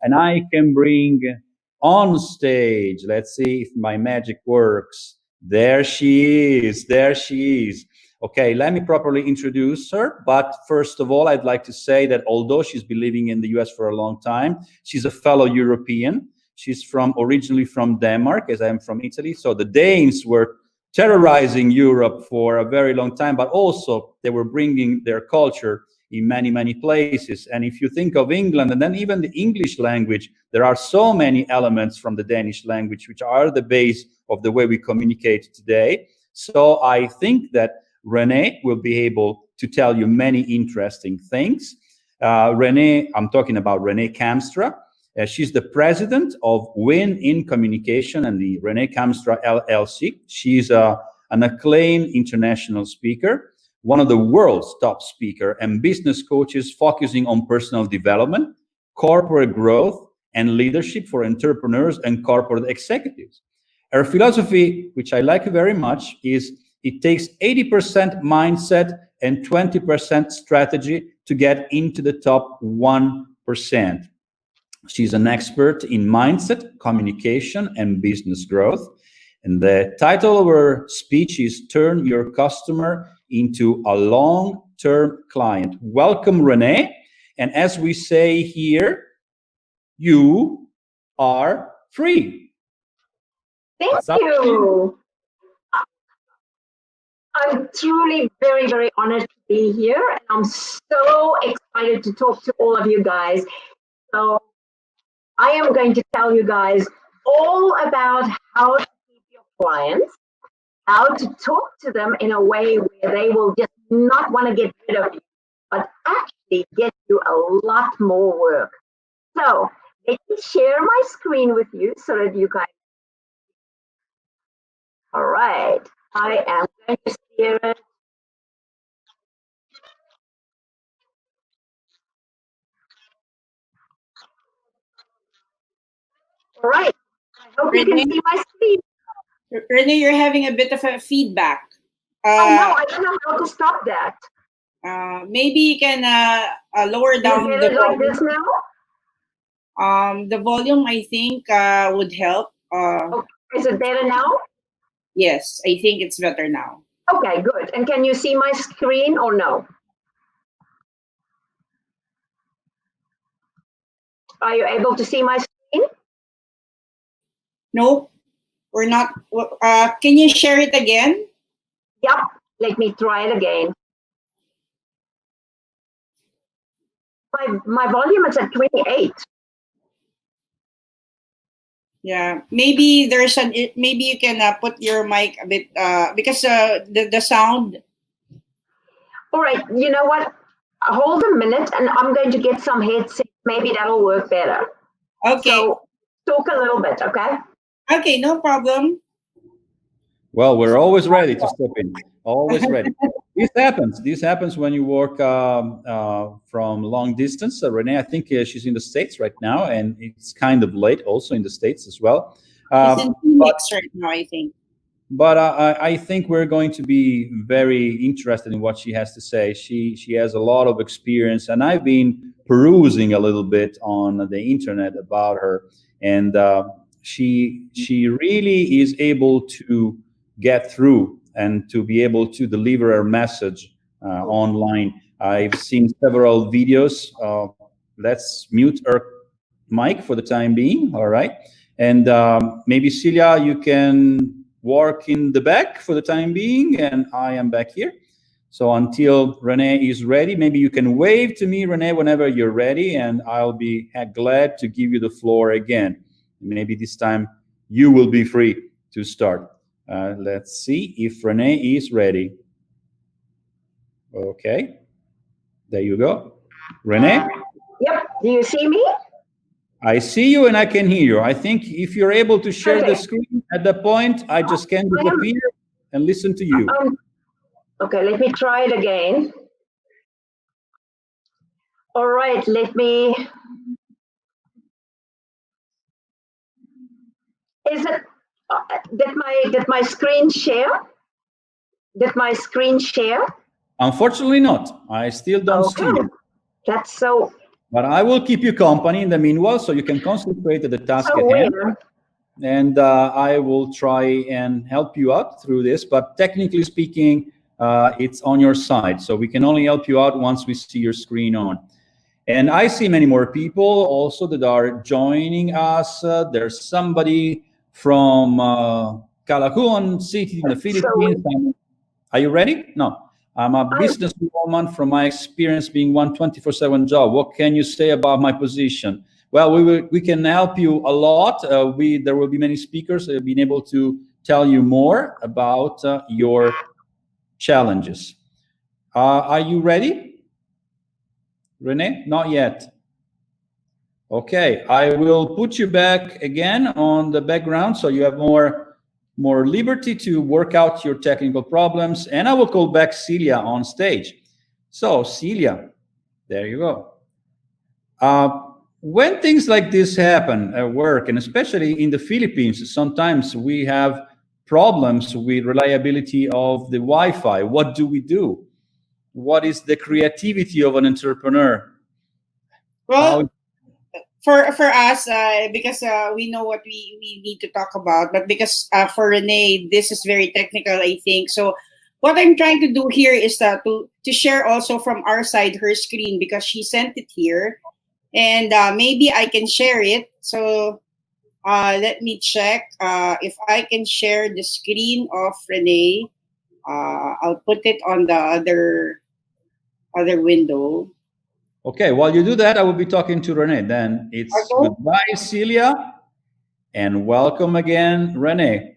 and I can bring on stage. Let's see if my magic works. There she is. There she is. Okay, let me properly introduce her. But first of all, I'd like to say that although she's been living in the US for a long time, she's a fellow European. She's originally from Denmark, as I'm from Italy. So the Danes were terrorizing Europe for a very long time, but also they were bringing their culture in many, many places. And if you think of England and then even the English language, there are so many elements from the Danish language which are the base of the way we communicate today. So I think that Rene will be able to tell you many interesting things. Rene, I'm talking about Rene Kamstra. She's the president of Win in Communication and the Rene Kamstra LLC. She's an acclaimed international speaker, one of the world's top speaker and business coaches focusing on personal development, corporate growth, and leadership for entrepreneurs and corporate executives. Her philosophy, which I like very much, is it takes 80% mindset and 20% strategy to get into the top 1%. She's an expert in mindset, communication, and business growth. And the title of her speech is Turn Your Customer into a Long-Term Client. Welcome, Rene. And as we say here, you are free. Thank you. I'm truly very, very honored to be here. And I'm so excited to talk to all of you guys. So I am going to tell you guys all about how to keep your clients, how to talk to them in a way where they will just not want to get rid of you, but actually get you a lot more work. So let me share my screen with you so that you guys. All right, I am going to share it. All right, I hope you can see my screen. Rene, you're having a bit of a feedback. Oh no, I don't know how to stop that. Maybe you can lower down the volume. Like this now? The volume, I think, would help. Okay. Is it better now? Yes, I think it's better now. Okay, good. And can you see my screen or no? Are you able to see my screen? No, we're not. Can you share it again? Yep, let me try it again. My volume is at 28. Yeah, maybe maybe you can put your mic a bit because the sound. All right, you know what? Hold a minute, and I'm going to get some headset. Maybe that'll work better. Okay. So talk a little bit, okay? Okay, no problem. Well, we're always ready to step in. Always ready. This happens. This happens when you work from long distance. Rene, I think she's in the States right now, and it's kind of late also in the States as well. She's in Phoenix right now, I think. But I think we're going to be very interested in what she has to say. She has a lot of experience, and I've been perusing a little bit on the internet about her, and she really is able to get through and to be able to deliver her message online. I've seen several videos. Let's mute her mic for the time being, all right? And maybe Celia, you can work in the back for the time being, and I am back here. So until Rene is ready, maybe you can wave to me, Rene, whenever you're ready, and I'll be glad to give you the floor again. Maybe this time you will be free to start. Let's see if Rene is ready. Okay, there you go. Rene? Yep, do you see me? I see you and I can hear you. I think if you're able to share the screen at the point, I just can disappear and listen to you. Okay, let me try it again. All right, let me. Is it? Did my screen share? Did my screen share? Unfortunately not. I still don't see you. That's so But I will keep you company in the meanwhile, so you can concentrate at the task So at hand. where? And I will try and help you out through this. But technically speaking, it's on your side. So we can only help you out once we see your screen on. And I see many more people also that are joining us. There's somebody from Calaucan City in the Philippines. Are you ready? No. I'm a businesswoman from my experience being one 24/7 job. What can you say about my position? Well, we can help you a lot. There will be many speakers that have been able to tell you more about your challenges. Are you ready, Rene? Not yet. Okay, I will put you back again on the background so you have more liberty to work out your technical problems, and I will call back Celia on stage. So Celia, there you go. When things like this happen at work, and especially in the Philippines, sometimes we have problems with reliability of the Wi-Fi. What do we do? What is the creativity of an entrepreneur? Well, for us, because we know what we need to talk about, but because for Rene, this is very technical, I think. So what I'm trying to do here is to share also from our side her screen, because she sent it here, and maybe I can share it. So let me check if I can share the screen of Rene. I'll put it on the other window. Okay, while you do that, I will be talking to Rene. Then it's Okay. goodbye, Celia, and welcome again, Rene.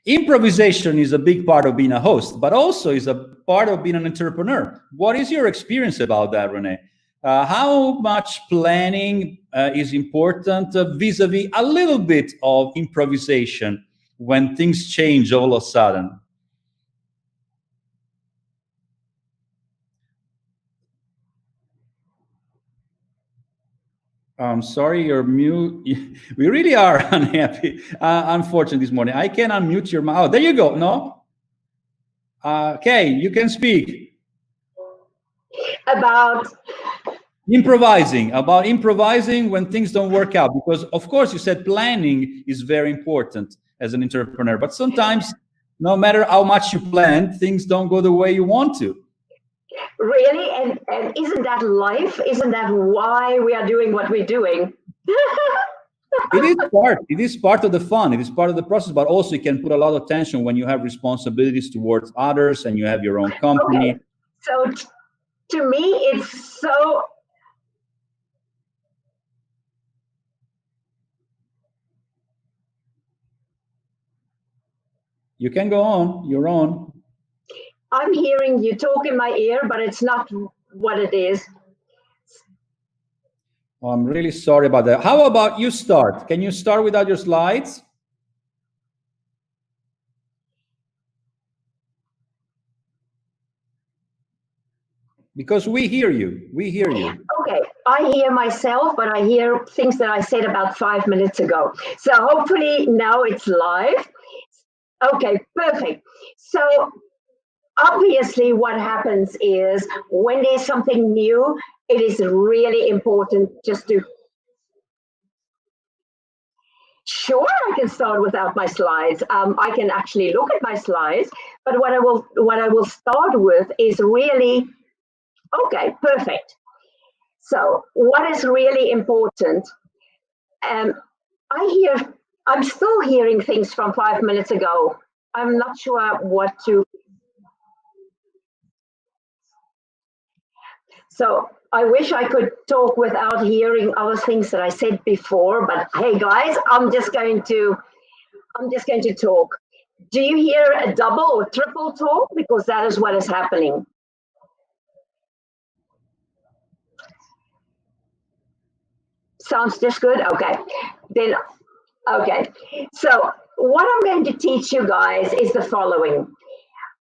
Improvisation is a big part of being a host, but also is a part of being an entrepreneur. What is your experience about that, Rene? How much planning is important vis-a-vis a little bit of improvisation when things change all of a sudden? I'm sorry, you're mute. We really are unhappy, unfortunately, this morning. I can unmute your mouth. There you go. No? Okay, you can speak. About improvising when things don't work out, because of course you said planning is very important as an entrepreneur, but sometimes no matter how much you plan, things don't go the way you want to. really, and isn't that life? Isn't that why we are doing what we're doing? It is part of the fun, it is part of the process, but also you can put a lot of tension when you have responsibilities towards others and you have your own company. Okay. So to me, it's so. You can go on, you're on. I'm hearing you talk in my ear, but it's not what it is. I'm really sorry about that. How about you start? Can you start without your slides? Because we hear you. We hear you. Okay, I hear myself, but I hear things that I said about 5 minutes ago. So hopefully now it's live. Okay, perfect. So obviously what happens is when there's something new, it is really important just to. Sure, I can start without my slides. I can actually look at my slides, but what I will start with is really okay. Perfect. So, what is really important? Um, I'm still hearing things from 5 minutes ago. I'm not sure what to. So, I wish I could talk without hearing other things that I said before. But hey, guys, I'm just going to talk. Do you hear a double or triple talk? Because that is what is happening. Sounds just good? Okay. Then, okay. So, what I'm going to teach you guys is the following.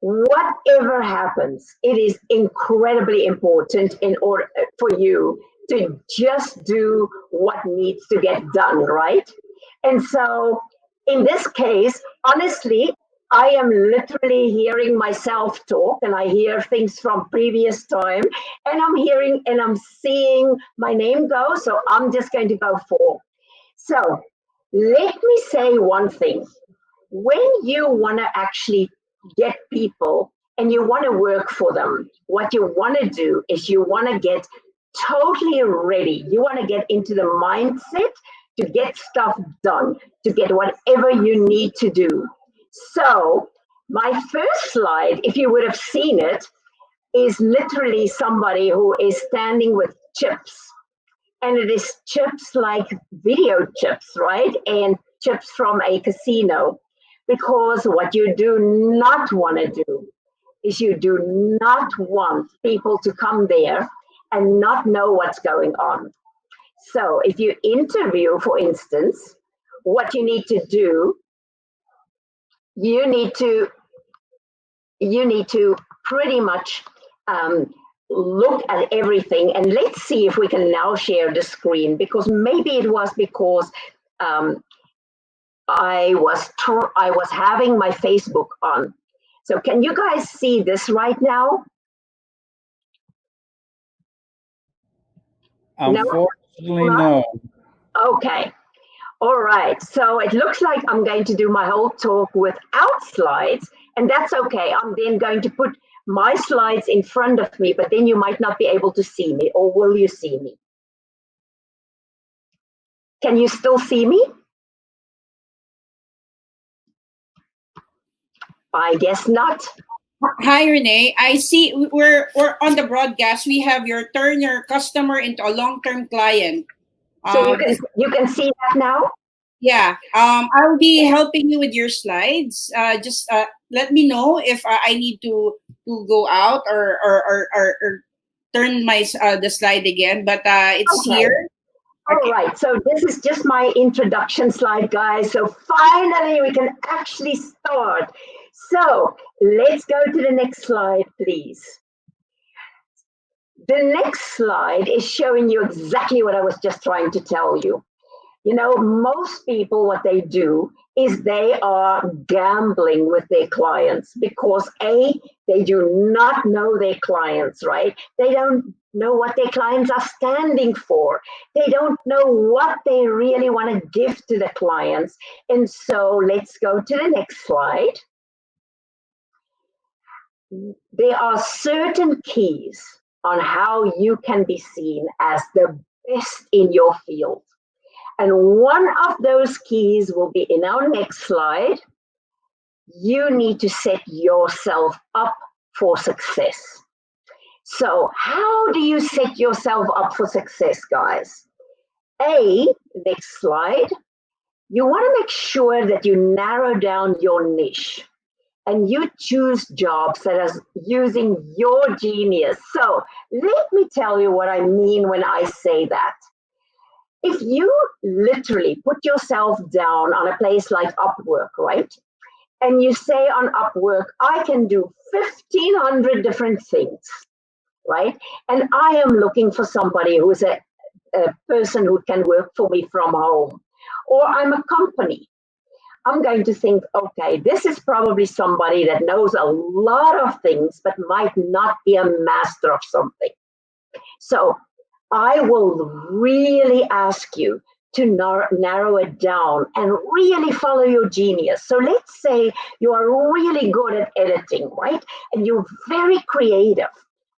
Whatever happens, it is incredibly important in order for you to just do what needs to get done, right? And so, in this case, honestly, I am literally hearing myself talk, and I hear things from previous time, and I'm hearing and I'm seeing my name go, so I'm just going to go 4. So let me say one thing. When you want to actually get people and you want to work for them, what you want to do is you want to get totally ready. You want to get into the mindset to get stuff done, to get whatever you need to do. So, my first slide, if you would have seen it, is literally somebody who is standing with chips. And it is chips like video chips, right? And chips from a casino. Because what you do not want to do is you do not want people to come there and not know what's going on. So if you interview, for instance, what you need to do, you need to pretty much look at everything, and let's see if we can now share the screen, because maybe it was because I was having my Facebook on. So can you guys see this right now? Unfortunately, no. Okay. All right. So it looks like I'm going to do my whole talk without slides, and that's okay. I'm then going to put my slides in front of me, but then you might not be able to see me, or will you see me? Can you still see me? I guess not. Hi, Rene. I see we're on the broadcast. We have your turn your customer into a long-term client. So you can see that now? Yeah. I'll be helping you with your slides. Just let me know if I need to go out or turn my the slide again. But it's Okay. here. All right, so this is just my introduction slide, guys. So finally, we can actually start. So let's go to the next slide, please. The next slide is showing you exactly what I was just trying to tell you. You know, most people, what they do is they are gambling with their clients because A, they do not know their clients, right? They don't know what their clients are standing for. They don't know what they really want to give to the clients. And so let's go to the next slide. There are certain keys on how you can be seen as the best in your field. And one of those keys will be in our next slide. You need to set yourself up for success. So how do you set yourself up for success, guys? Next slide. You want to make sure that you narrow down your niche and you choose jobs that are using your genius. So let me tell you what I mean when I say that. If you literally put yourself down on a place like Upwork, right? And you say on Upwork, I can do 1,500 different things, right? And I am looking for somebody who's a person who can work for me from home. Or I'm a company. I'm going to think, okay, this is probably somebody that knows a lot of things, but might not be a master of something. So I will really ask you to narrow it down and really follow your genius. So let's say you are really good at editing, right? And you're very creative.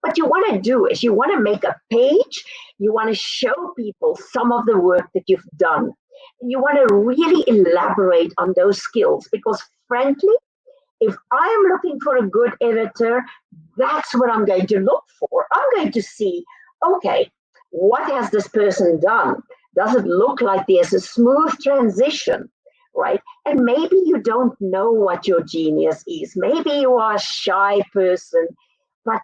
What you want to do is you want to make a page, you want to show people some of the work that you've done. And you want to really elaborate on those skills because, frankly, if I'm looking for a good editor, that's what I'm going to look for. I'm going to see, okay, what has this person done? Does it look like there's a smooth transition, right? And maybe you don't know what your genius is. Maybe you are a shy person, but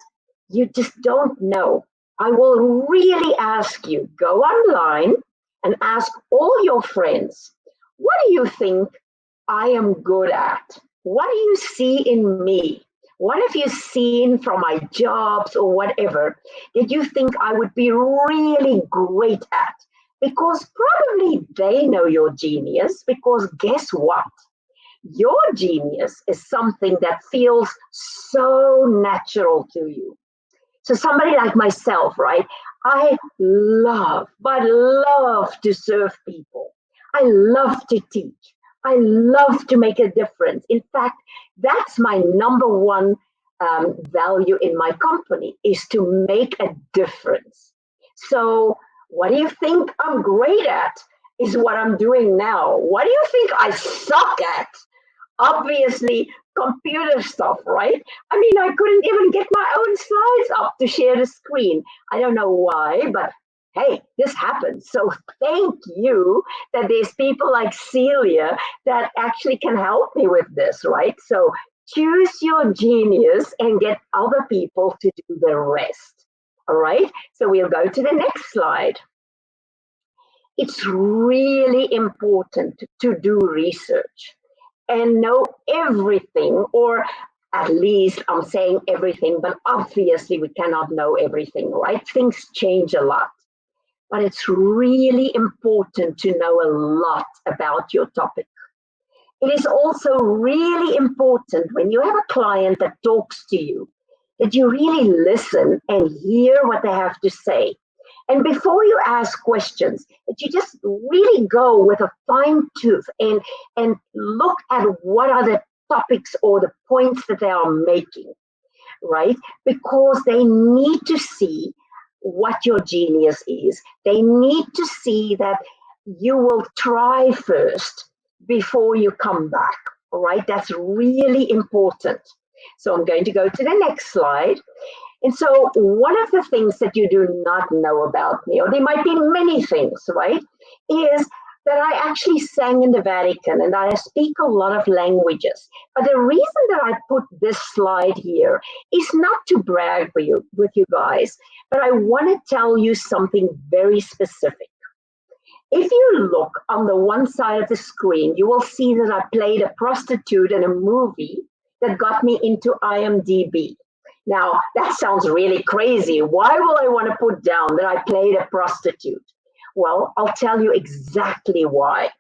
you just don't know. I will really ask you, go online and ask all your friends, what do you think I am good at? What do you see in me? What have you seen from my jobs or whatever that you think I would be really great at? Because probably they know your genius, because guess what? your genius is something that feels so natural to you. So somebody like myself, right? I love, but love to serve people. I love to teach. I love to make a difference. In fact, that's my number one value in my company, is to make a difference. So what do you think I'm great at is what I'm doing now. What do you think I suck at? Obviously, computer stuff, right? I mean, I couldn't even get my own slides up to share the screen. I don't know why, but hey, this happens. So thank you that there's people like Celia that actually can help me with this, right? So choose your genius and get other people to do the rest. All right, so we'll go to the next slide. It's really important to do research and know everything, or at least I'm saying everything, but obviously we cannot know everything, right? Things change a lot. But it's really important to know a lot about your topic. It is also really important when you have a client that talks to you, that you really listen and hear what they have to say. And before you ask questions, that you just really go with a fine tooth and look at what are the topics or the points that they are making, right? Because they need to see what your genius is. They need to see that you will try first before you come back, all right? That's really important. So I'm going to go to the next slide. And so one of the things that you do not know about me, or there might be many things, right, is that I actually sang in the Vatican and I speak a lot of languages. But the reason that I put this slide here is not to brag with you guys, but I want to tell you something very specific. If you look on the one side of the screen, you will see that I played a prostitute in a movie that got me into IMDb. Now, that sounds really crazy. Why will I want to put down that I played a prostitute? Well, I'll tell you exactly why.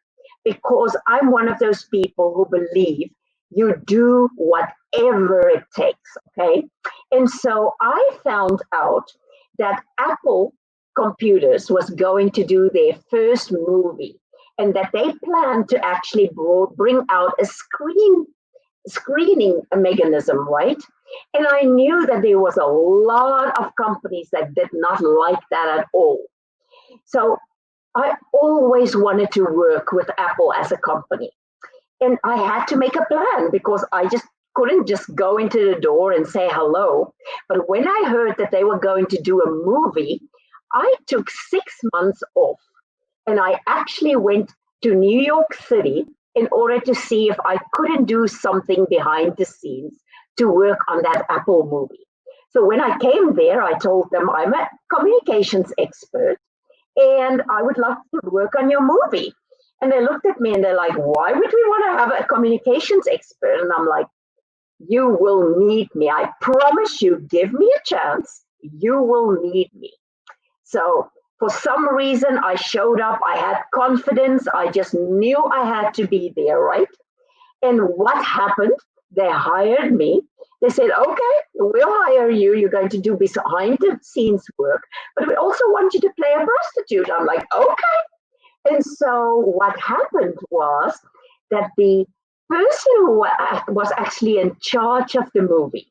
Because I'm one of those people who believe you do whatever it takes, okay? And so I found out that Apple Computers was going to do their first movie, and that they planned to actually bring out a screening mechanism, right? And I knew that there was a lot of companies that did not like that at all. So I always wanted to work with Apple as a company. And I had to make a plan because I just couldn't just go into the door and say hello. But when I heard that they were going to do a movie, I took 6 months off and I actually went to New York City in order to see if I couldn't do something behind the scenes to work on that Apple movie. So when I came there, I told them I'm a communications expert and I would love to work on your movie. And they looked at me and they're like, why would we want to have a communications expert? And I'm like, you will need me. I promise you, give me a chance. You will need me. So for some reason, I showed up. I had confidence. I just knew I had to be there, right? And what happened? They hired me. They said, okay, we'll hire you. You're going to do behind the scenes work, but we also want you to play a prostitute. I'm like, okay. And so what happened was that the person who was actually in charge of the movie,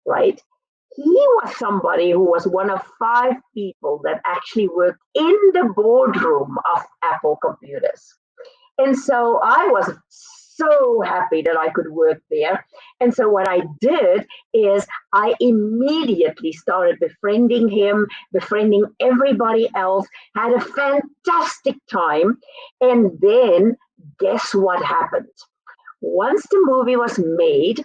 right? He was somebody who was one of 5 people that actually worked in the boardroom of Apple Computers. And so I was so happy that I could work there. And so what I did is I immediately started befriending him, befriending everybody else, had a fantastic time. And then guess what happened? Once the movie was made,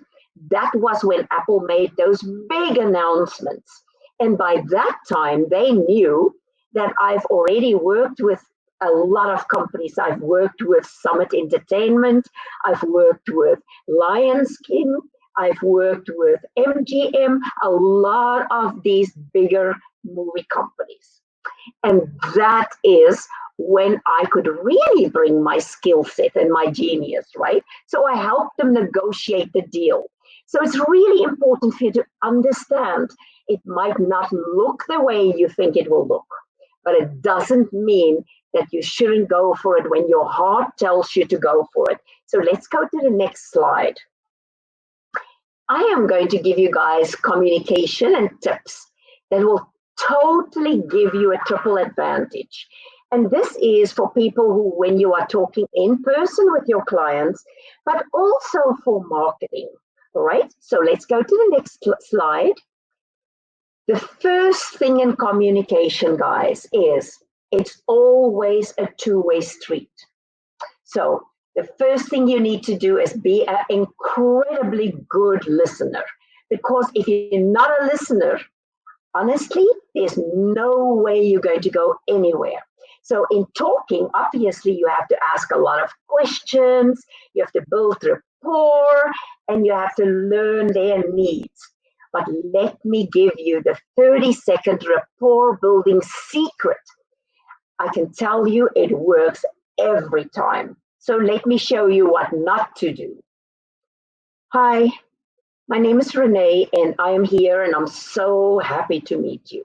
that was when Apple made those big announcements. And by that time, they knew that I've already worked with a lot of companies. I've worked with Summit Entertainment. I've worked with Lionskin. I've worked with MGM, a lot of these bigger movie companies. And that is when I could really bring my skill set and my genius, right? So I helped them negotiate the deal. So it's really important for you to understand it might not look the way you think it will look, but it doesn't mean that you shouldn't go for it when your heart tells you to go for it. So let's go to the next slide. I am going to give you guys communication and tips that will totally give you a triple advantage. And this is for people who, when you are talking in person with your clients, but also for marketing. All right, so let's go to the next slide. The first thing in communication, guys, is it's always a two-way street. So the first thing you need to do is be an incredibly good listener. Because if you're not a listener, honestly, there's no way you're going to go anywhere. So in talking, obviously, you have to ask a lot of questions, you have to build rapport, and you have to learn their needs. But let me give you the 30-second rapport building secret. I can tell you it works every time. So let me show you what not to do. Hi, my name is Rene, and I am here, and I'm so happy to meet you.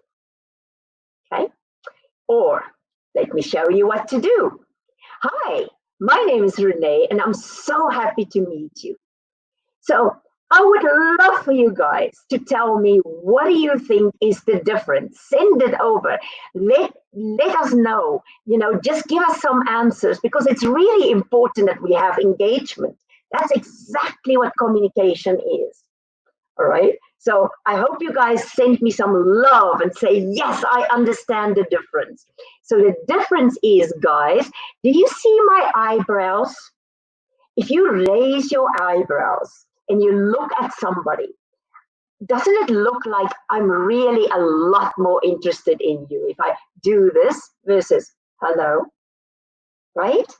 Okay? Or let me show you what to do. Hi, my name is Rene, and I'm so happy to meet you. So I would love for you guys to tell me, what do you think is the difference? Send it over. Let us know, just give us some answers, because it's really important that we have engagement. That's exactly what communication is. All right. So I hope you guys send me some love and say, yes, I understand the difference. So the difference is, guys, do you see my eyebrows? If you raise your eyebrows and you look at somebody, doesn't it look like I'm really a lot more interested in you if I do this versus hello, right?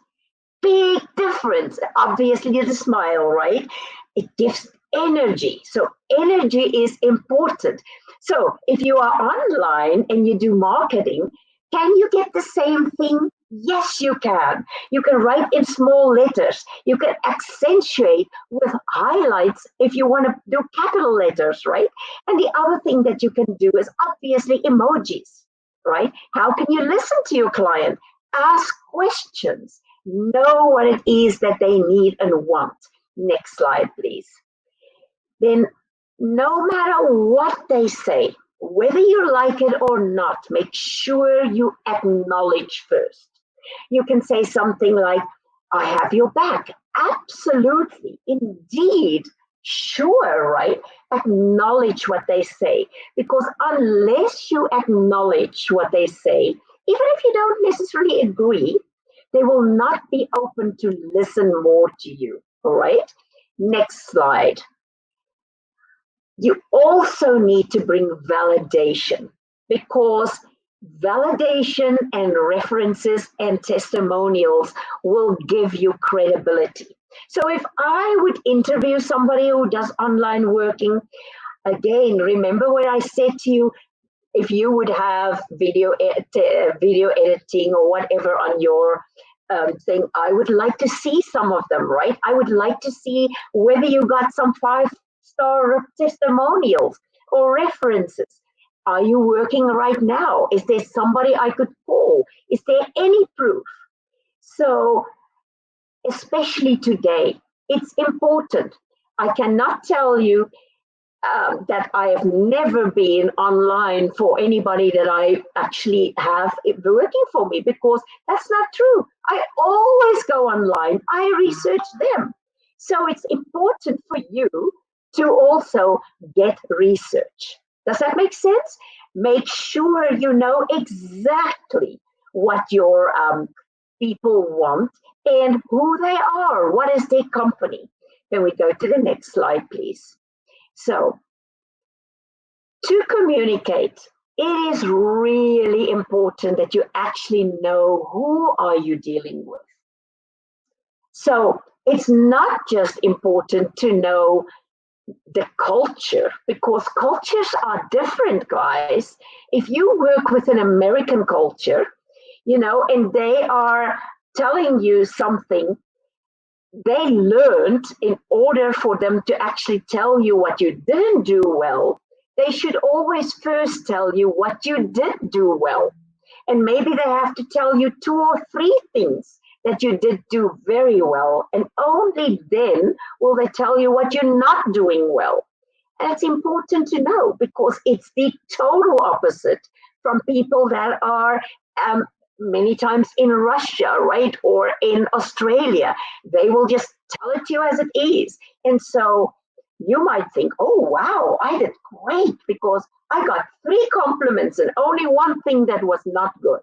Big difference. Obviously, the smile, right? It gives energy. So energy is important. So if you are online and you do marketing, can you get the same thing? Yes, you can. You can write in small letters. You can accentuate with highlights if you want to do capital letters, right? And the other thing that you can do is obviously emojis, right? How can you listen to your client? Ask questions. Know what it is that they need and want. Next slide, please. Then, no matter what they say, whether you like it or not, make sure you acknowledge first. You can say something like, I have your back. Absolutely, indeed, sure, right? Acknowledge what they say. Because unless you acknowledge what they say, even if you don't necessarily agree, they will not be open to listen more to you, all right? Next slide. You also need to bring validation, because validation and references and testimonials will give you credibility. So if I would interview somebody who does online working, again, remember what I said to you, if you would have video editing or whatever on your thing, I would like to see some of them, right? I would like to see whether you got some 5-star testimonials or references. Are you working right now? Is there somebody I could call? Is there any proof? So, especially today, it's important. I cannot tell you that I have never been online for anybody that I actually have working for me, because that's not true. I always go online. I research them. So it's important for you to also get research. Does that make sense? Make sure you know exactly what your people want and who they are. What is their company? Then we go to the next slide, please. So, to communicate, it is really important that you actually know who are you dealing with. So, it's not just important to know the culture, because cultures are different, guys. If you work with an American culture, and they are telling you something they learned. In order for them to actually tell you what you didn't do well, they should always first tell you what you did do well. And maybe they have to tell you 2 or 3 things that you did do very well. And only then will they tell you what you're not doing well. And it's important to know, because it's the total opposite from people that are many times in Russia, right? Or in Australia. They will just tell it to you as it is. And so you might think, oh, wow, I did great because I got 3 compliments and only 1 thing that was not good.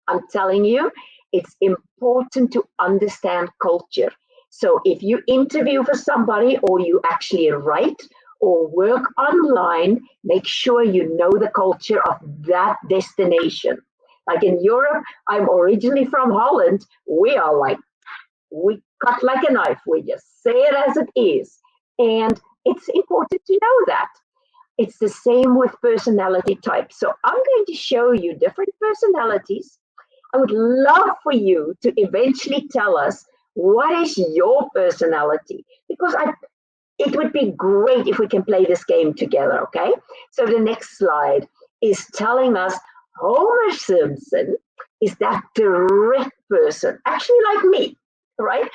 I'm telling you, it's important to understand culture. So if you interview for somebody, or you actually write or work online, make sure you know the culture of that destination. Like in Europe, I'm originally from Holland. We cut like a knife. We just say it as it is. And it's important to know that. It's the same with personality types. So I'm going to show you different personalities. I would love for you to eventually tell us what is your personality, because it would be great if we can play this game together, okay? So the next slide is telling us Homer Simpson is that direct person, actually like me, right?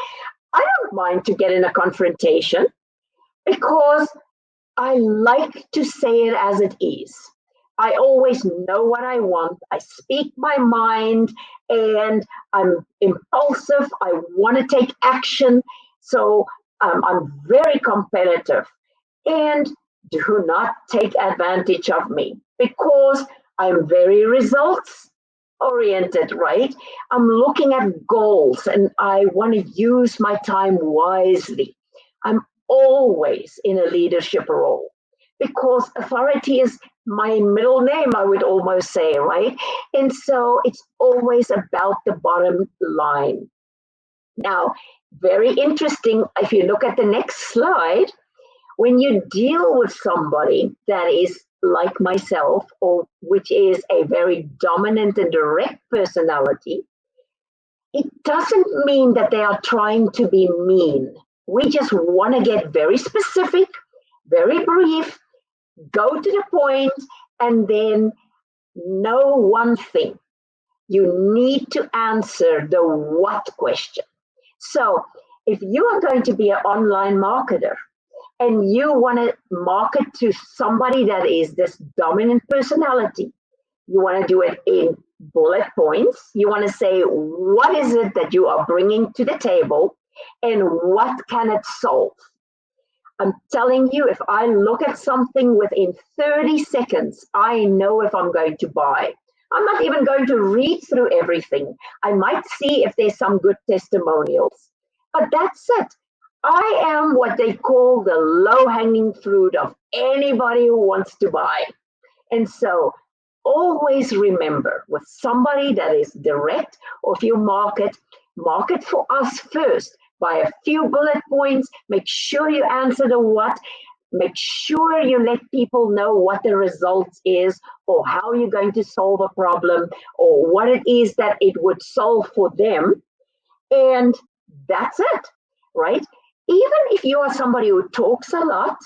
I don't mind to get in a confrontation because I like to say it as it is. I always know what I want. I speak my mind, and I'm impulsive. I want to take action. So I'm very competitive. And do not take advantage of me, because I'm very results oriented, right? I'm looking at goals and I want to use my time wisely. I'm always in a leadership role, because authority is my middle name, I would almost say, right? And so it's always about the bottom line. Now, very interesting, if you look at the next slide, when you deal with somebody that is like myself, or which is a very dominant and direct personality, it doesn't mean that they are trying to be mean. We just want to get very specific, very brief, go to the point, and then know one thing. You need to answer the what question. So if you are going to be an online marketer and you want to market to somebody that is this dominant personality, you want to do it in bullet points. You want to say, what is it that you are bringing to the table and what can it solve? I'm telling you, if I look at something within 30 seconds, I know if I'm going to buy. I'm not even going to read through everything. I might see if there's some good testimonials, but that's it. I am what they call the low-hanging fruit of anybody who wants to buy. And so always remember, with somebody that is direct, or if you market for us first by a few bullet points. Make sure you answer the what. Make sure you let people know what the result is, or how you're going to solve a problem, or what it is that it would solve for them. And that's it, right? Even if you are somebody who talks a lot,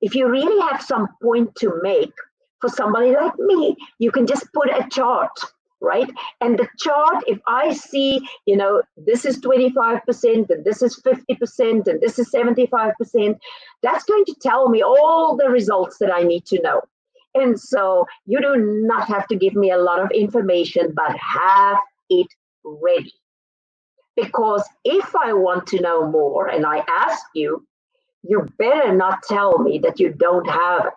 if you really have some point to make, for somebody like me, you can just put a chart, right? And the chart, if I see, this is 25% and this is 50% and this is 75%, that's going to tell me all the results that I need to know. And so you do not have to give me a lot of information, but have it ready. Because if I want to know more and I ask you, you better not tell me that you don't have it.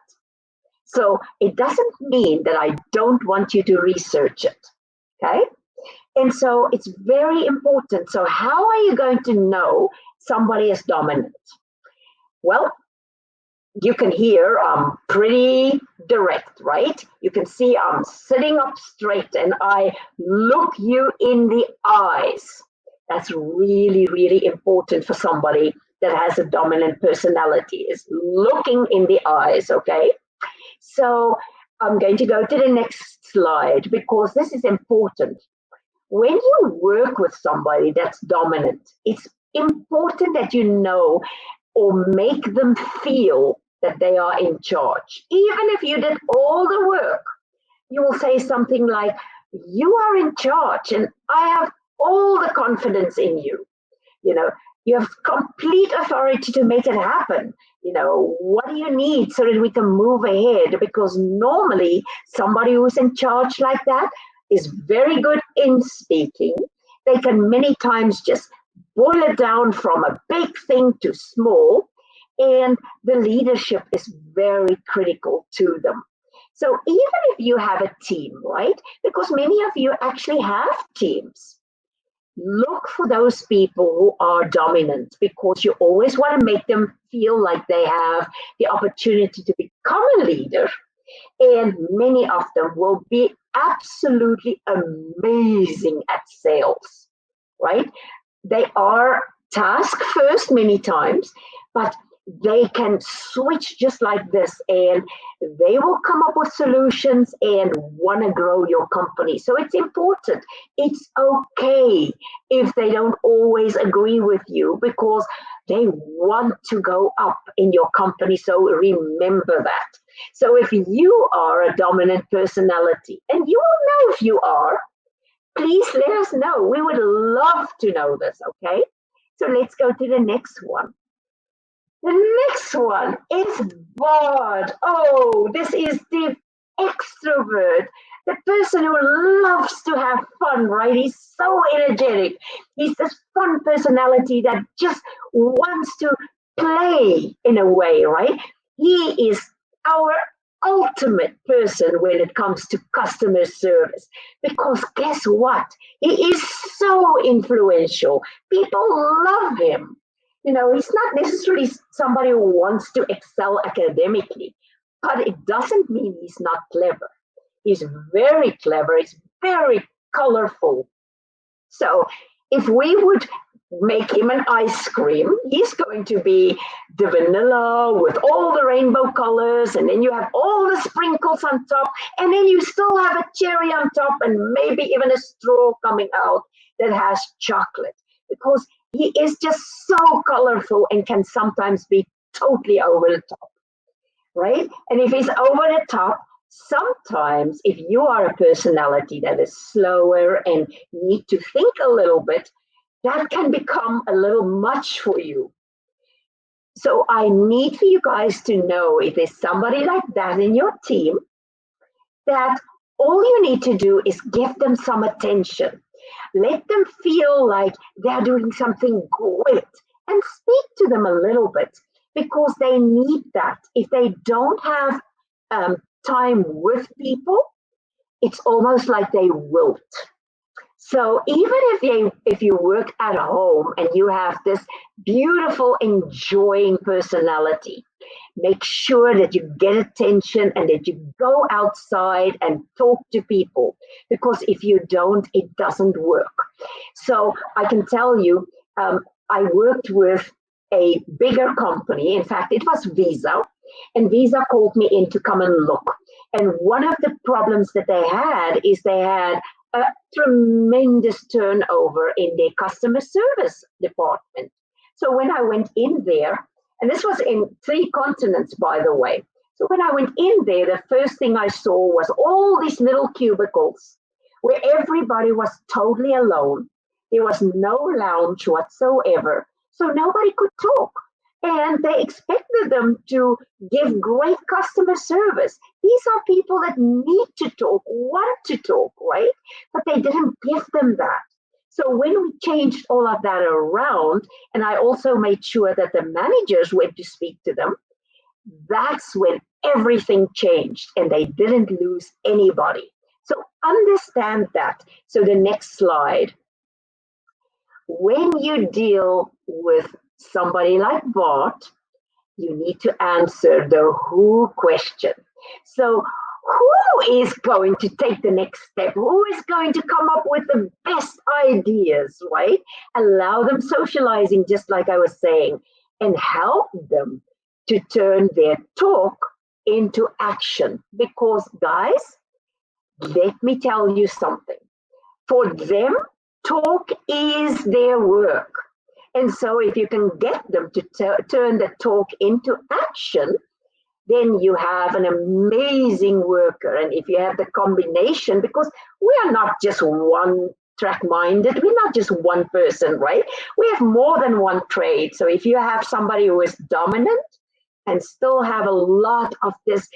So it doesn't mean that I don't want you to research it, okay? And so it's very important. So how are you going to know somebody is dominant? Well, you can hear I'm pretty direct, right? You can see I'm sitting up straight and I look you in the eyes. That's really, really important for somebody that has a dominant personality, is looking in the eyes, okay? So I'm going to go to the next slide because this is important. when you work with somebody that's dominant, it's important that you know or make them feel that they are in charge. Even if you did all the work, you will say something like, you are in charge and I have all the confidence in you. You know, you have complete authority to make it happen. You know, what do you need so that we can move ahead? Because normally somebody who's in charge like that is very good in speaking. They can many times just boil it down from a big thing to small, and the leadership is very critical to them. So even if you have a team, right? Because many of you actually have teams, look for those people who are dominant, because you always want to make them feel like they have the opportunity to become a leader. And many of them will be absolutely amazing at sales, right? They are task first many times, but they can switch just like this, and they will come up with solutions and want to grow your company. So it's important. It's okay if they don't always agree with you, because they want to go up in your company. So remember that. So if you are a dominant personality, and you will know if you are, please let us know. We would love to know this, okay? So let's go to the next one. The next one is Bard. Oh, this is the extrovert, the person who loves to have fun, right? He's so energetic. He's this fun personality that just wants to play in a way, right? He is our ultimate person when it comes to customer service, because guess what? He is so influential. People love him. You know, he's not necessarily somebody who wants to excel academically, but it doesn't mean he's not clever. He's very clever. He's very colorful. So if we would make him an ice cream, he's going to be the vanilla with all the rainbow colors, and then you have all the sprinkles on top, and then you still have a cherry on top, and maybe even a straw coming out that has chocolate, because he is just so colorful and can sometimes be totally over the top, right? And if he's over the top, sometimes if you are a personality that is slower and need to think a little bit, that can become a little much for you. So I need for you guys to know, if there's somebody like that in your team, that all you need to do is give them some attention. Let them feel like they're doing something great, and speak to them a little bit, because they need that. If they don't have time with people, it's almost like they wilt. So even if you work at home and you have this beautiful, enjoying personality, make sure that you get attention and that you go outside and talk to people, because if you don't, it doesn't work. So I can tell you, I worked with a bigger company. In fact, it was Visa, and Visa called me in to come and look. And one of the problems that they had is they had a tremendous turnover in their customer service department. So when I went in there, and this was in 3 continents, by the way. So when I went in there, the first thing I saw was all these little cubicles where everybody was totally alone. There was no lounge whatsoever. So nobody could talk. And they expected them to give great customer service. These are people that need to talk, want to talk, right? But they didn't give them that. So when we changed all of that around, and I also made sure that the managers went to speak to them, that's when everything changed and they didn't lose anybody. So understand that. So the next slide. When you deal with somebody like Bart, you need to answer the who question. So who is going to take the next step? Who is going to come up with the best ideas, right? Allow them socializing, just like I was saying, and help them to turn their talk into action. Because guys, let me tell you something. For them, talk is their work. And so if you can get them to turn the talk into action, then you have an amazing worker. And if you have the combination, because we are not just one track minded, we're not just one person, right? We have more than one trait. So if you have somebody who is dominant and still have a lot of this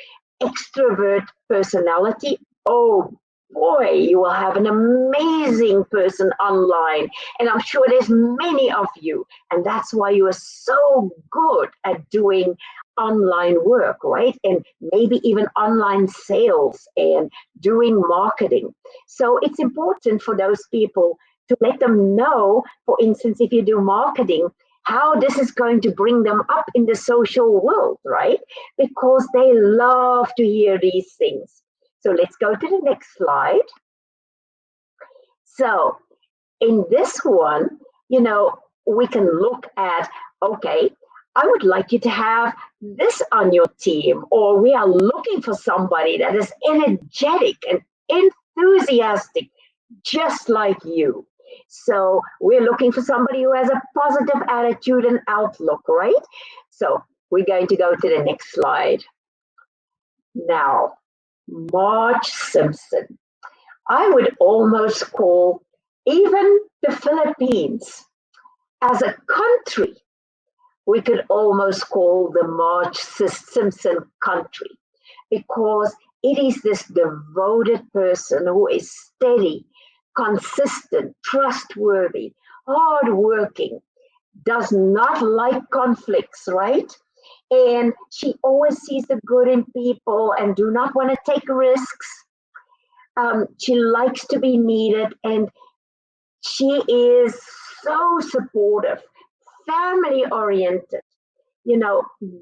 extrovert personality, oh boy, you will have an amazing person online. And I'm sure there's many of you. And that's why you are so good at doing online work, right? And maybe even online sales and doing marketing. So it's important for those people to let them know, for instance, if you do marketing, how this is going to bring them up in the social world, right? Because they love to hear these things. So let's go to the next slide. So in this one, we can look at, okay, I would like you to have this on your team, or we are looking for somebody that is energetic and enthusiastic, just like you. So we're looking for somebody who has a positive attitude and outlook, right? So we're going to go to the next slide. Now, Marge Simpson. I would almost call even the Philippines as a country, we could almost call the Marge Simpson country, because it is this devoted person who is steady, consistent, trustworthy, hardworking, does not like conflicts, right? And she always sees the good in people and do not want to take risks. She likes to be needed, and she is so supportive, family oriented,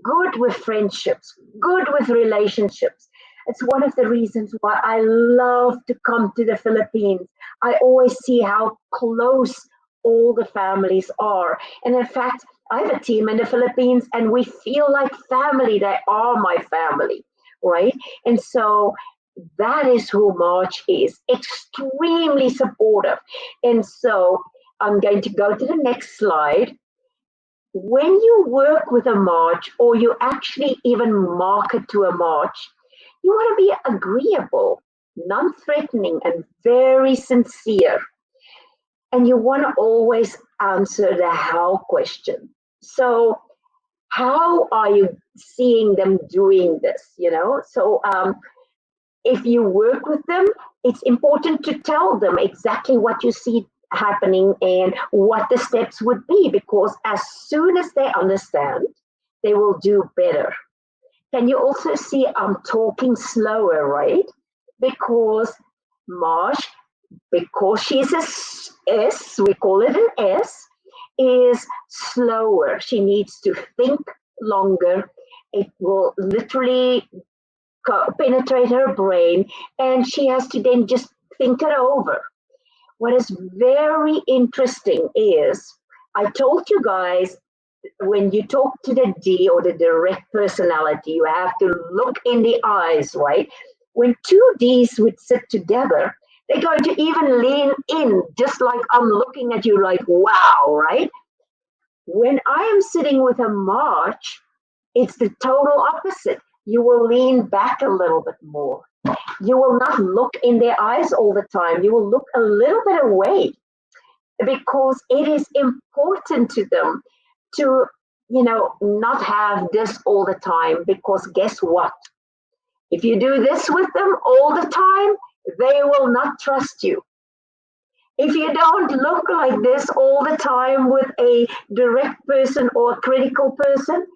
good with friendships, good with relationships. It's one of the reasons why I love to come to the Philippines. I always see how close all the families are. And in fact, I have a team in the Philippines and we feel like family. They are my family, right? And so that is who Marge is, extremely supportive. And so I'm going to go to the next slide. When you work with a Marge, or you actually even market to a Marge, you want to be agreeable, non-threatening, and very sincere. And you want to always answer the how question. So how are you seeing them doing this, So if you work with them, it's important to tell them exactly what you see happening and what the steps would be, because as soon as they understand, they will do better. Can you also see I'm talking slower, right? Because Marge, because she's a S, we call it an S, is slower. She needs to think longer. It will literally penetrate her brain, and she has to then just think it over. What is very interesting is, I told you guys, when you talk to the D or the direct personality, you have to look in the eyes, right? When two Ds would sit together, they're going to even lean in, just like I'm looking at you like, wow, right? When I am sitting with a March, it's the total opposite. You will lean back a little bit more. You will not look in their eyes all the time. You will look a little bit away, because it is important to them to, not have this all the time, because guess what? If you do this with them all the time, they will not trust you. If you don't look like this all the time with a direct person or a critical person,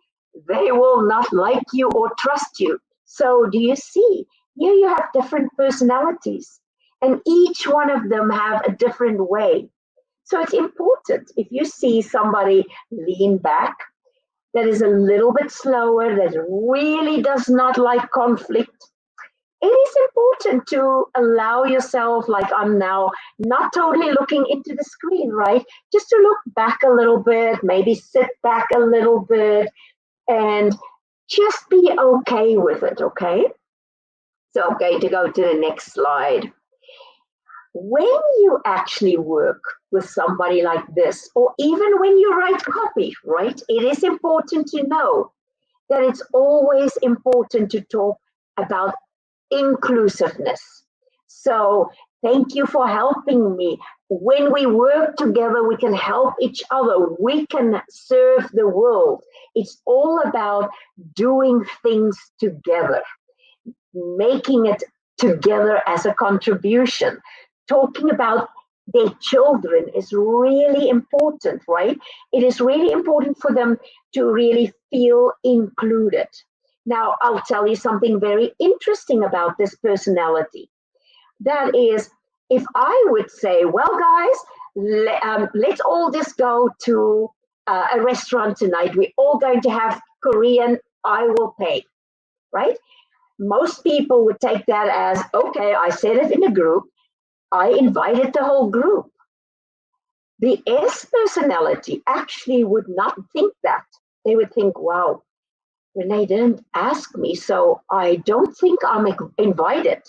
they will not like you or trust you. So do you see? Here you have different personalities, and each one of them have a different way. So it's important, if you see somebody lean back, that is a little bit slower, that really does not like conflict, it is important to allow yourself, like I'm now, not totally looking into the screen, right? Just to look back a little bit, maybe sit back a little bit, and just be okay with it, okay? So I'm going to go to the next slide. when you actually work with somebody like this, or even when you write copy, right, it is important to know that it's always important to talk about inclusiveness. So thank you for helping me. When we work together, we can help each other. We can serve the world. It's all about doing things together, making it together as a contribution. Talking about their children is really important, right? It is really important for them to really feel included. Now, I'll tell you something very interesting about this personality. That is, if I would say, well, guys, let's all just go to a restaurant tonight. We're all going to have Korean, I will pay, right? Most people would take that as, okay, I said it in a group, I invited the whole group. The S personality actually would not think that. They would think, wow, Rene didn't ask me, so I don't think I'm invited.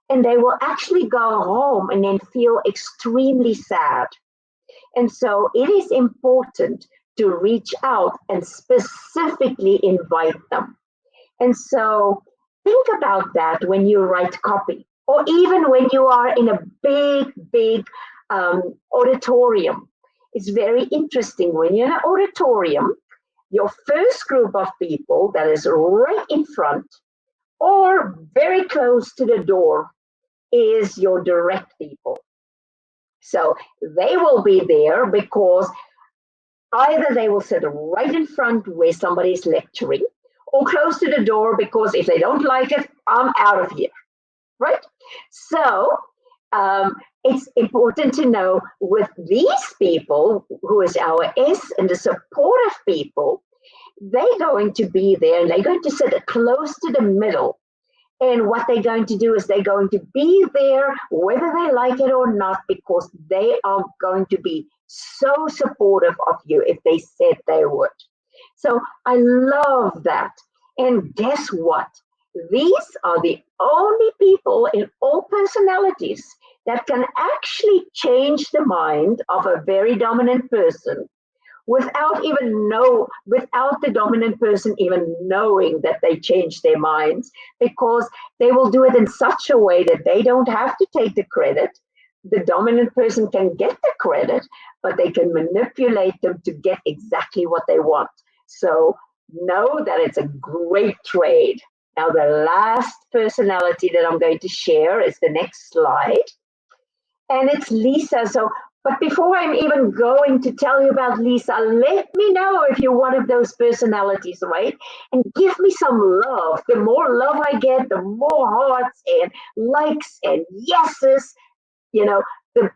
And they will actually go home and then feel extremely sad. And so it is important to reach out and specifically invite them. And so think about that when you write copy, or even when you are in a big auditorium. It's very interesting when you're in an auditorium, your first group of people that is right in front or very close to the door is your direct people. So they will be there because either they will sit right in front where somebody is lecturing, or close to the door because if they don't like it, I'm out of here, right? So it's important to know with these people, who is our S and the supportive people, they're going to be there and they're going to sit close to the middle. And what they're going to do is they're going to be there whether they like it or not, because they are going to be so supportive of you if they said they would. So I love that. And guess what? These are the only people in all personalities that can actually change the mind of a very dominant person without the dominant person even knowing that they changed their minds, because they will do it in such a way that they don't have to take the credit. The dominant person can get the credit, but they can manipulate them to get exactly what they want. So know that it's a great trade. Now, the last personality that I'm going to share is the next slide. And it's Lisa. So, but before I'm even going to tell you about Lisa, let me know if you're one of those personalities, right? And give me some love. The more love I get, the more hearts and likes and yeses, the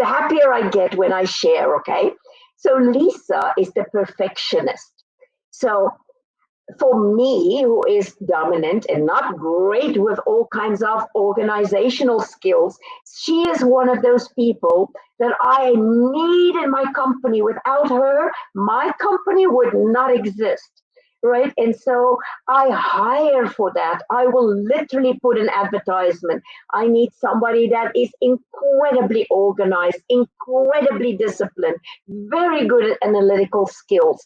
happier I get when I share, okay? So Lisa is the perfectionist. So for me, who is dominant and not great with all kinds of organizational skills, she is one of those people that I need in my company. Without her, my company would not exist, right? And so I hire for that. I will literally put an advertisement. I need somebody that is incredibly organized, incredibly disciplined, very good at analytical skills,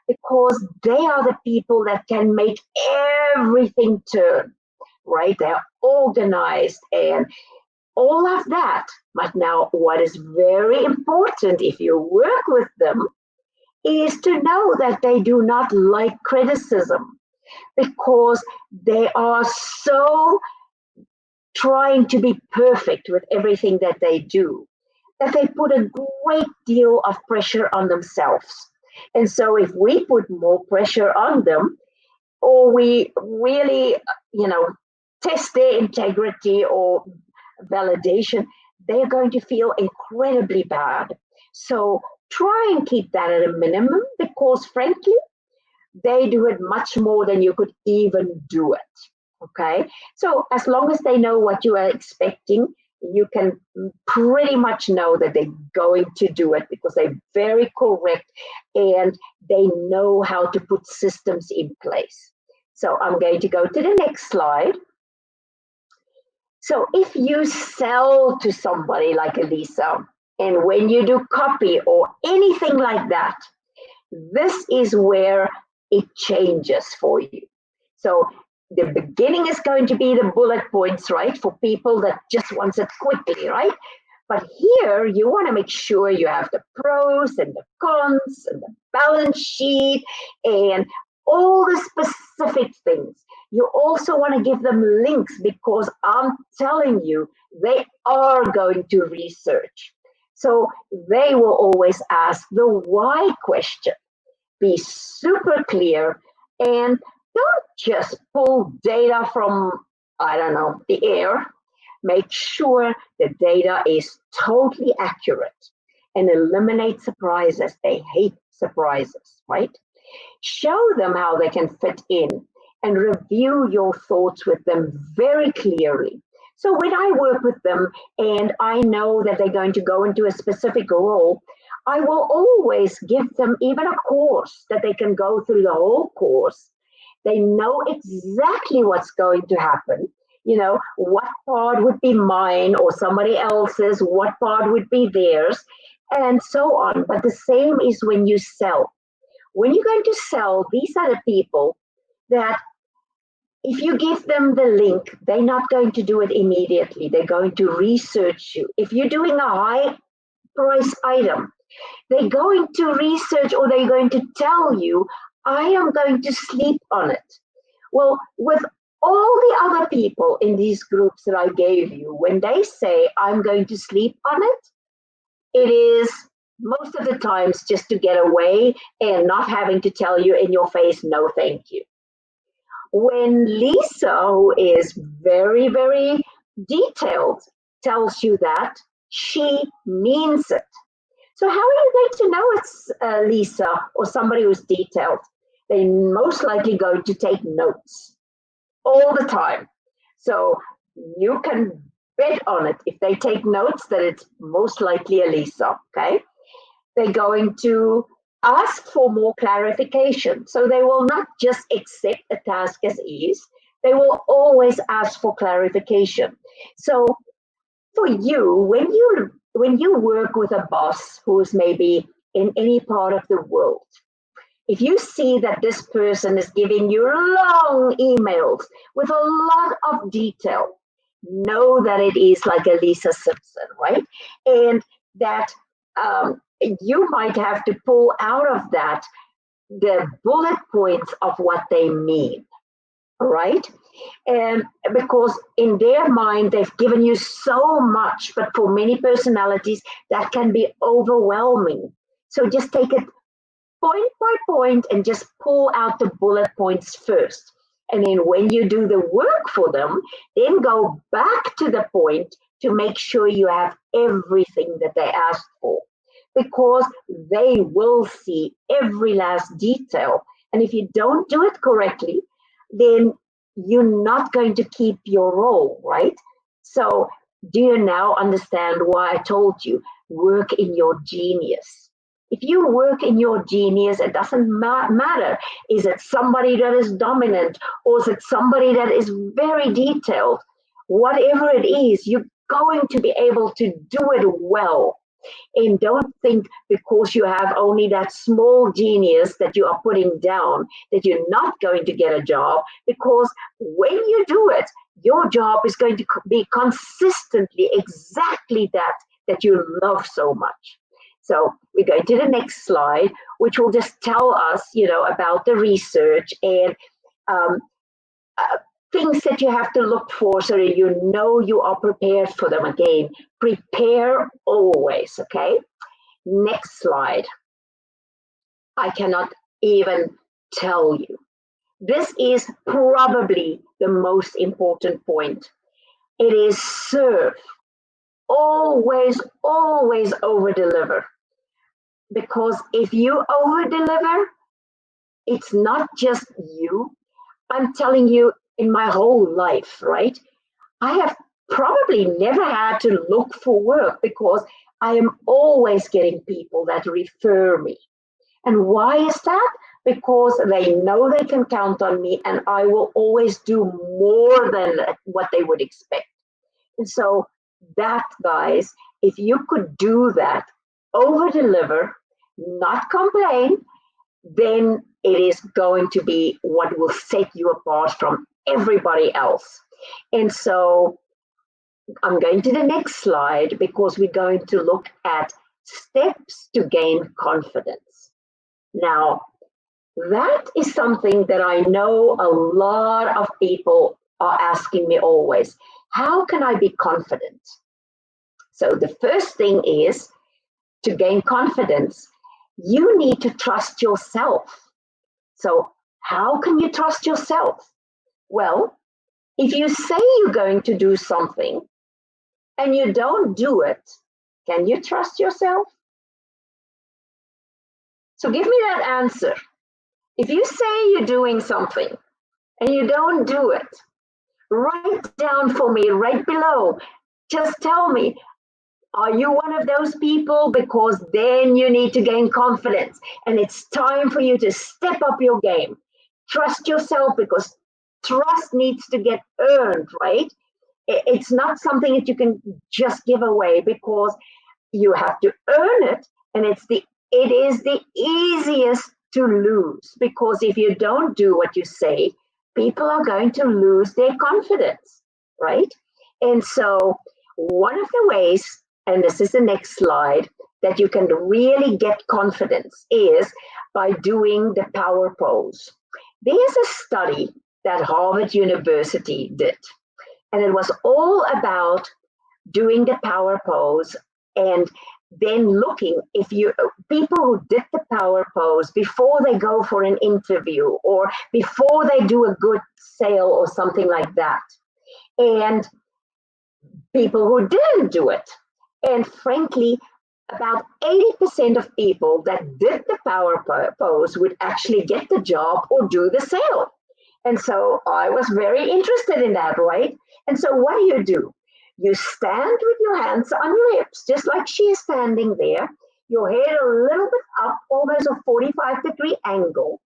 because they are the people that can make everything turn, right? They're organized and all of that. But now what is very important if you work with them is to know that they do not like criticism, because they are so trying to be perfect with everything that they do, that they put a great deal of pressure on themselves. And so if we put more pressure on them, or we really, test their integrity or validation, they're going to feel incredibly bad. So try and keep that at a minimum, because frankly, they do it much more than you could even do it. Okay. So as long as they know what you are expecting, you can pretty much know that they're going to do it, because they're very correct and they know how to put systems in place. So I'm going to go to the next slide. So if you sell to somebody like Elisa, and when you do copy or anything like that, this is where it changes for you. So the beginning is going to be the bullet points, right? For people that just wants it quickly, right? But here you want to make sure you have the pros and the cons and the balance sheet and all the specific things. You also want to give them links because I'm telling you, they are going to research. So they will always ask the why question. Be super clear and don't just pull data from, I don't know, the air. Make sure the data is totally accurate and eliminate surprises. They hate surprises, right? Show them how they can fit in and review your thoughts with them very clearly. So when I work with them and I know that they're going to go into a specific role, I will always give them even a course that they can go through the whole course. They know exactly what's going to happen. You know, what part would be mine or somebody else's, what part would be theirs, and so on. But the same is when you sell. When you're going to sell, these are the people that if you give them the link, they're not going to do it immediately. They're going to research you. If you're doing a high price item, they're going to research or they're going to tell you, I am going to sleep on it. Well, with all the other people in these groups that I gave you, when they say, I'm going to sleep on it, it is most of the times just to get away and not having to tell you in your face, no, thank you. When Lisa, who is very, very detailed, tells you that, she means it. So how are you going to know it's Lisa or somebody who's detailed? They're most likely going to take notes all the time. So you can bet on it. If they take notes, that it's most likely a Lisa, okay? They're going to ask for more clarification. So they will not just accept a task as is. They will always ask for clarification. So for you, when you work with a boss who is maybe in any part of the world, if you see that this person is giving you long emails with a lot of detail, know that it is like a Lisa Simpson, right? And that you might have to pull out of that the bullet points of what they mean, right? And because in their mind, they've given you so much, but for many personalities, that can be overwhelming. So just take it point by point and just pull out the bullet points first. And then when you do the work for them, then go back to the point to make sure you have everything that they asked for, because they will see every last detail. And if you don't do it correctly, then you're not going to keep your role, right? So do you now understand why I told you work in your genius? If you work in your genius, it doesn't matter. Is it somebody that is dominant or is it somebody that is very detailed? Whatever it is, you're going to be able to do it well. And don't think because you have only that small genius that you are putting down that you're not going to get a job, because when you do it, your job is going to be consistently exactly that you love so much. So we're going to the next slide, which will just tell us, about the research and things that you have to look for so that you know you are prepared for them. Again, prepare always, okay? Next slide. I cannot even tell you. This is probably the most important point. It is serve. Always, always over-deliver. Because if you over-deliver, it's not just you. I'm telling you, in my whole life, right? I have probably never had to look for work because I am always getting people that refer me. And why is that? Because they know they can count on me and I will always do more than what they would expect. And so that, guys, if you could do that, over deliver, not complain, then it is going to be what will set you apart from everybody else. And so I'm going to the next slide because we're going to look at steps to gain confidence. Now, that is something that I know a lot of people are asking me always. How can I be confident? So the first thing is, to gain confidence, you need to trust yourself. So how can you trust yourself? Well, if you say you're going to do something and you don't do it, can you trust yourself? So give me that answer. If you say you're doing something and you don't do it, write down for me right below. Just tell me, are you one of those people? Because then you need to gain confidence and it's time for you to step up your game. Trust yourself, because trust needs to get earned, right? It's not something that you can just give away, because you have to earn it, and it is the easiest to lose, because if you don't do what you say, people are going to lose their confidence, right? And so one of the ways, and this is the next slide, that you can really get confidence is by doing the power pose. There's a study that Harvard University did, and it was all about doing the power pose, and then looking if you people who did the power pose before they go for an interview or before they do a good sale or something like that, and people who didn't do it. And frankly, about 80% of people that did the power pose would actually get the job or do the sale. And so I was very interested in that, right? And so what do? You stand with your hands on your hips, just like she is standing there, your head a little bit up, almost a 45-degree angle.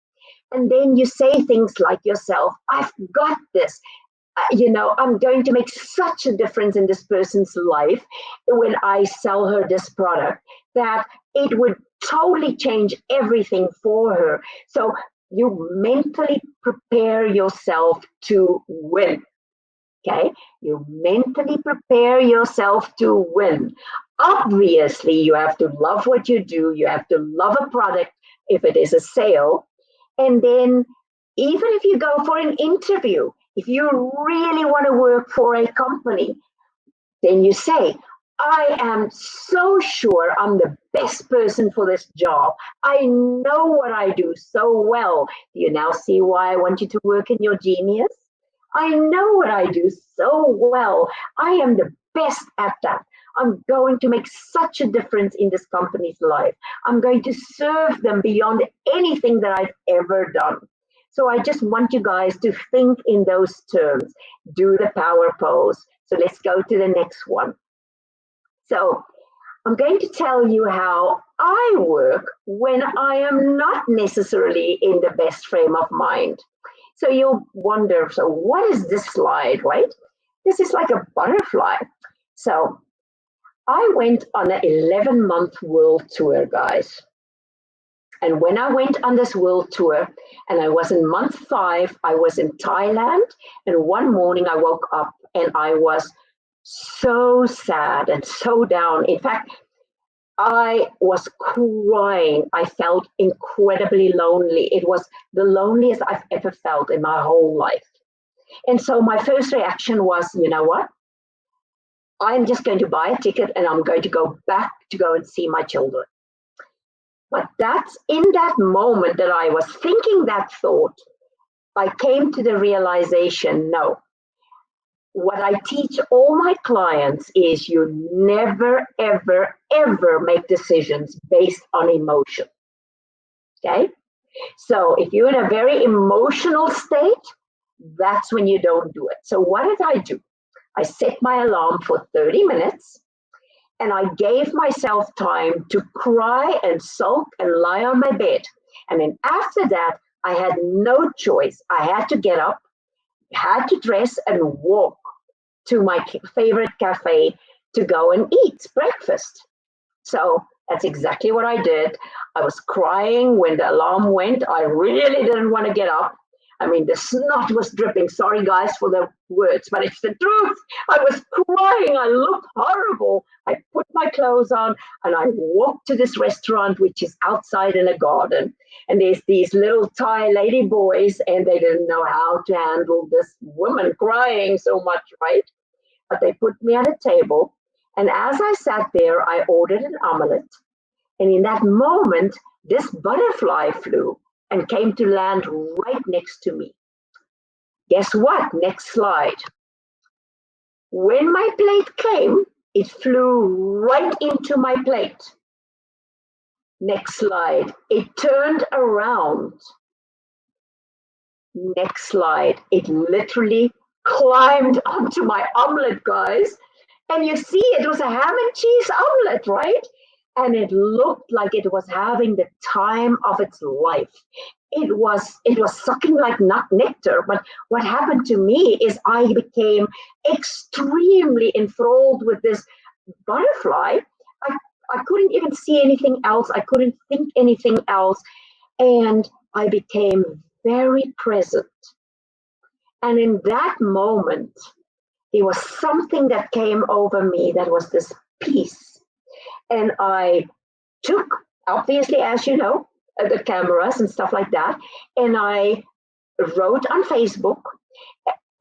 And then you say things like yourself, I've got this. I'm going to make such a difference in this person's life when I sell her this product that it would totally change everything for her. So you mentally prepare yourself to win. Okay, you mentally prepare yourself to win. Obviously, you have to love what you do. You have to love a product if it is a sale. And then, even if you go for an interview, if you really want to work for a company, then you say, I am so sure I'm the best person for this job. I know what I do so well. Do you now see why I want you to work in your genius? I know what I do so well. I am the best at that. I'm going to make such a difference in this company's life. I'm going to serve them beyond anything that I've ever done. So I just want you guys to think in those terms. Do the power pose. So let's go to the next one. So I'm going to tell you how I work when I am not necessarily in the best frame of mind. So you'll wonder, so what is this slide, right? This is like a butterfly. So I went on an 11-month world tour, guys. And when I went on this world tour, and I was in month 5, I was in Thailand. And one morning I woke up and I was so sad and so down. In fact, I was crying. I felt incredibly lonely. It was the loneliest I've ever felt in my whole life. And so my first reaction was, you know what? I'm just going to buy a ticket and I'm going to go back to go and see my children. But that's in that moment that I was thinking that thought, I came to the realization, no. What I teach all my clients is you never, ever, ever make decisions based on emotion. Okay? So if you're in a very emotional state, that's when you don't do it. So what did I do? I set my alarm for 30 minutes and I gave myself time to cry and sulk and lie on my bed. And then after that, I had no choice. I had to get up, had to dress and walk to my favorite cafe to go and eat breakfast. So that's exactly what I did. I was crying when the alarm went. I really didn't want to get up. I mean, the snot was dripping. Sorry, guys, for the words, but it's the truth. I was crying. I looked horrible. I put my clothes on and I walked to this restaurant, which is outside in a garden. And there's these little Thai lady boys, and they didn't know how to handle this woman crying so much, right? But they put me at a table. And as I sat there, I ordered an omelette. And in that moment, this butterfly flew and came to land right next to me. Guess what? Next slide. When my plate came, it flew right into my plate. Next slide. It turned around. Next slide. It literally climbed onto my omelet, guys. And you see, it was a ham and cheese omelet, right? And it looked like it was having the time of its life. It was sucking like nectar. But what happened to me is I became extremely enthralled with this butterfly. I couldn't even see anything else. I couldn't think anything else. And I became very present. And in that moment, there was something that came over me that was this peace. And I took, obviously, as you know, the cameras and stuff like that. And I wrote on Facebook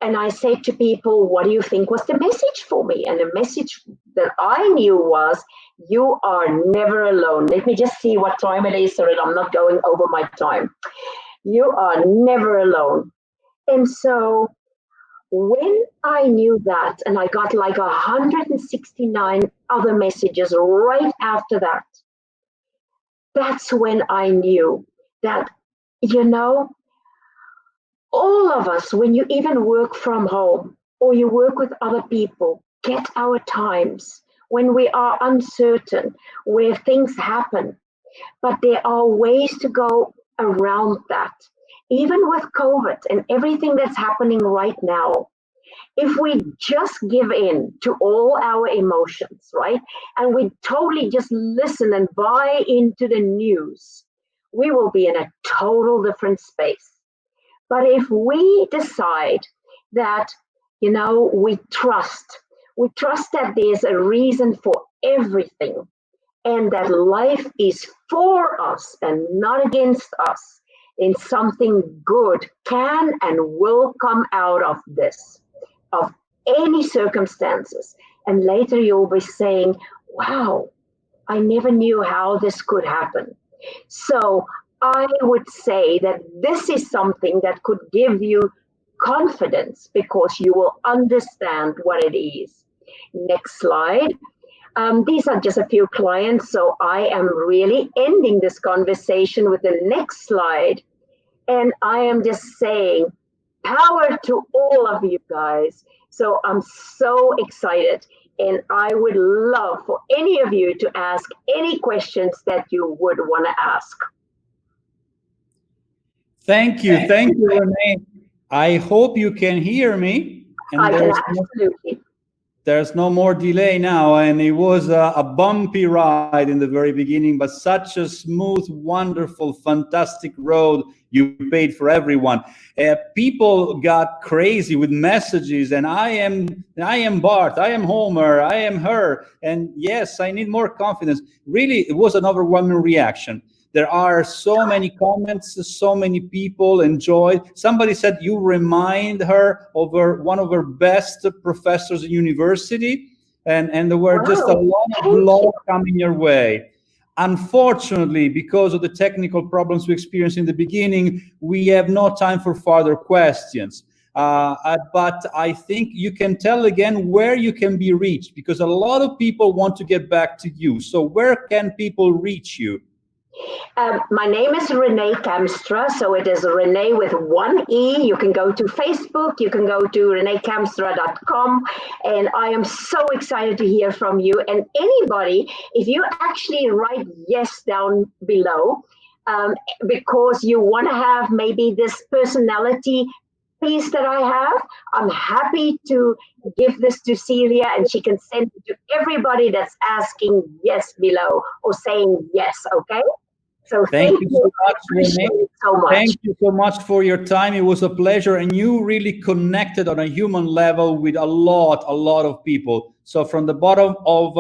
and I said to people, what do you think was the message for me? And the message that I knew was, you are never alone. Let me just see what time it is so that I'm not going over my time. You are never alone. And so when I knew that, and I got like 169 other messages right after that, that's when I knew that, you know, all of us, when you even work from home or you work with other people, get our times when we are uncertain, where things happen. But there are ways to go around that. Even with COVID and everything that's happening right now, if we just give in to all our emotions, right, and we totally just listen and buy into the news, we will be in a total different space. But if we decide that, you know, we trust that there's a reason for everything and that life is for us and not against us, then something good can and will come out of this, of any circumstances. And later you'll be saying, wow, I never knew how this could happen. So I would say that this is something that could give you confidence because you will understand what it is. Next slide. These are just a few clients, so I am really ending this conversation with the next slide. And I am just saying, power to all of you guys. So I'm so excited. And I would love for any of you to ask any questions that you would want to ask. Thank you, Rene. I hope you can hear me. And I can absolutely. There's no more delay now, and it was a bumpy ride in the very beginning, but such a smooth, wonderful, fantastic road you paid for everyone. People got crazy with messages, and I am Bart, I am Homer, I am her, and yes, I need more confidence. Really, it was an overwhelming reaction. There are so many comments, so many people enjoyed. Somebody said you remind her of one of her best professors at university, and there were just a lot of love coming your way. Unfortunately, because of the technical problems we experienced in the beginning, we have no time for further questions. But I think you can tell again where you can be reached, because a lot of people want to get back to you. So where can people reach you? My name is Rene Kamstra, so it is Rene with one E. You can go to Facebook, you can go to renekamstra.com, and I am so excited to hear from you. And anybody, if you actually write yes down below, because you want to have maybe this personality piece that I have, I'm happy to give this to Celia and she can send it to everybody that's asking yes below or saying yes, okay? So Thank you so you. I much, appreciate Rene. it so much. Thank you so much for your time. It was a pleasure, and you really connected on a human level with a lot of people. So from the bottom of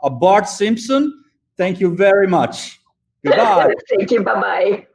a Bart Simpson, thank you very much. Goodbye. Thank you. Bye-bye.